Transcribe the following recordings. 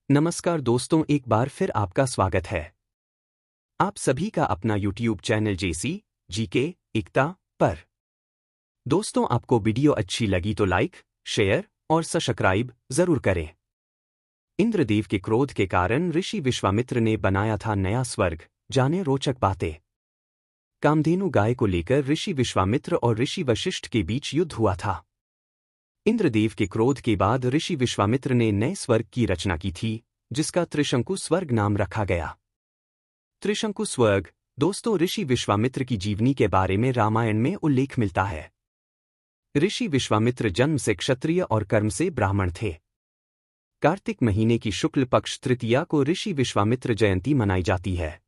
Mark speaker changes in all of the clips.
Speaker 1: नमस्कार दोस्तों, एक बार फिर आपका स्वागत है आप सभी का अपना YouTube चैनल जेसी जीके एकता पर। दोस्तों, आपको वीडियो अच्छी लगी तो लाइक, शेयर और सब्सक्राइब जरूर करें। इंद्रदेव के क्रोध के कारण ऋषि विश्वामित्र ने बनाया था नया स्वर्ग। जाने रोचक बातें। कामधेनु गाय को लेकर ऋषि विश्वामित्र और ऋषि वशिष्ठ के बीच युद्ध हुआ था। इंद्रदेव के क्रोध के बाद ऋषि विश्वामित्र ने नए स्वर्ग की रचना की थी, जिसका त्रिशंकु स्वर्ग नाम रखा गया। त्रिशंकु स्वर्ग दोस्तों ऋषि विश्वामित्र की जीवनी के बारे में रामायण में उल्लेख मिलता है। ऋषि विश्वामित्र जन्म से क्षत्रिय और कर्म से ब्राह्मण थे। कार्तिक महीने की शुक्ल पक्ष तृतीया को ऋषि विश्वामित्र जयंती मनाई जाती है।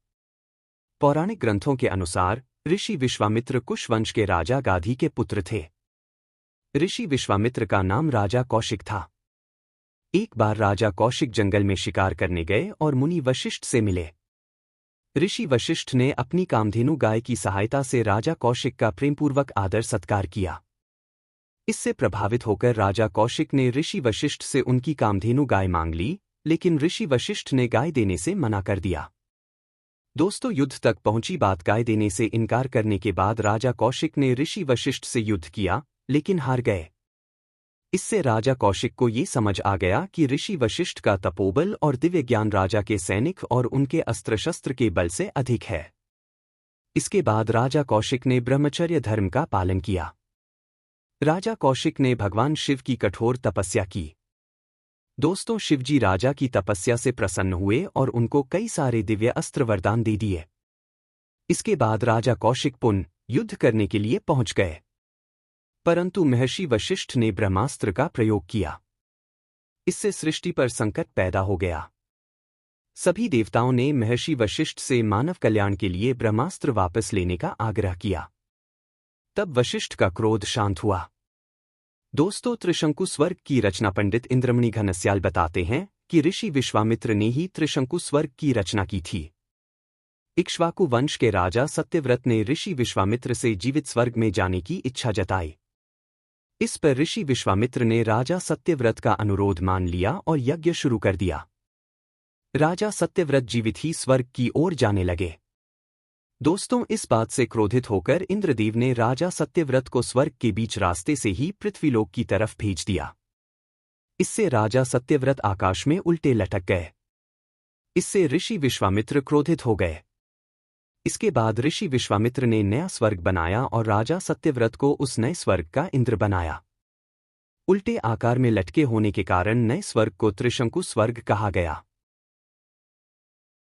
Speaker 1: पौराणिक ग्रंथों के अनुसार ऋषि विश्वामित्र कुश वंश के राजा गाधी के पुत्र थे। ऋषि विश्वामित्र का नाम राजा कौशिक था। एक बार राजा कौशिक जंगल में शिकार करने गए और मुनि वशिष्ठ से मिले। ऋषि वशिष्ठ ने अपनी कामधेनु गाय की सहायता से राजा कौशिक का प्रेमपूर्वक आदर सत्कार किया। इससे प्रभावित होकर राजा कौशिक ने ऋषि वशिष्ठ से उनकी कामधेनु गाय मांग ली, लेकिन ऋषि वशिष्ठ ने गाय देने से मना कर दिया। दोस्तों, युद्ध तक पहुंची बात गाय देने से इनकार करने के बाद राजा कौशिक ने ऋषि वशिष्ठ से युद्ध किया, लेकिन हार गए। इससे राजा कौशिक को ये समझ आ गया कि ऋषि वशिष्ठ का तपोबल और दिव्य ज्ञान राजा के सैनिक और उनके अस्त्र शस्त्र के बल से अधिक है। इसके बाद राजा कौशिक ने ब्रह्मचर्य धर्म का पालन किया। राजा कौशिक ने भगवान शिव की कठोर तपस्या की। दोस्तों, शिवजी राजा की तपस्या से प्रसन्न हुए और उनको कई सारे दिव्य अस्त्र वरदान दे दिए। इसके बाद राजा कौशिक पुनः युद्ध करने के लिए पहुंच गए, परंतु महर्षि वशिष्ठ ने ब्रह्मास्त्र का प्रयोग किया। इससे सृष्टि पर संकट पैदा हो गया। सभी देवताओं ने महर्षि वशिष्ठ से मानव कल्याण के लिए ब्रह्मास्त्र वापस लेने का आग्रह किया। तब वशिष्ठ का क्रोध शांत हुआ। दोस्तों, त्रिशंकु स्वर्ग की रचना पंडित इंद्रमणि घनश्याल बताते हैं कि ऋषि विश्वामित्र ने ही त्रिशंकु स्वर्ग की रचना की थी। इक्ष्वाकु वंश के राजा सत्यव्रत ने ऋषि विश्वामित्र से जीवित स्वर्ग में जाने की इच्छा जताई। इस पर ऋषि विश्वामित्र ने राजा सत्यव्रत का अनुरोध मान लिया और यज्ञ शुरू कर दिया। राजा सत्यव्रत जीवित ही स्वर्ग की ओर जाने लगे। दोस्तों, इस बात से क्रोधित होकर इंद्रदेव ने राजा सत्यव्रत को स्वर्ग के बीच रास्ते से ही पृथ्वीलोक की तरफ भेज दिया। इससे राजा सत्यव्रत आकाश में उल्टे लटक गए। इससे ऋषि विश्वामित्र क्रोधित हो गए। इसके बाद ऋषि विश्वामित्र ने नया स्वर्ग बनाया और राजा सत्यव्रत को उस नए स्वर्ग का इंद्र बनाया। उल्टे आकार में लटके होने के कारण नए स्वर्ग को त्रिशंकु स्वर्ग कहा गया।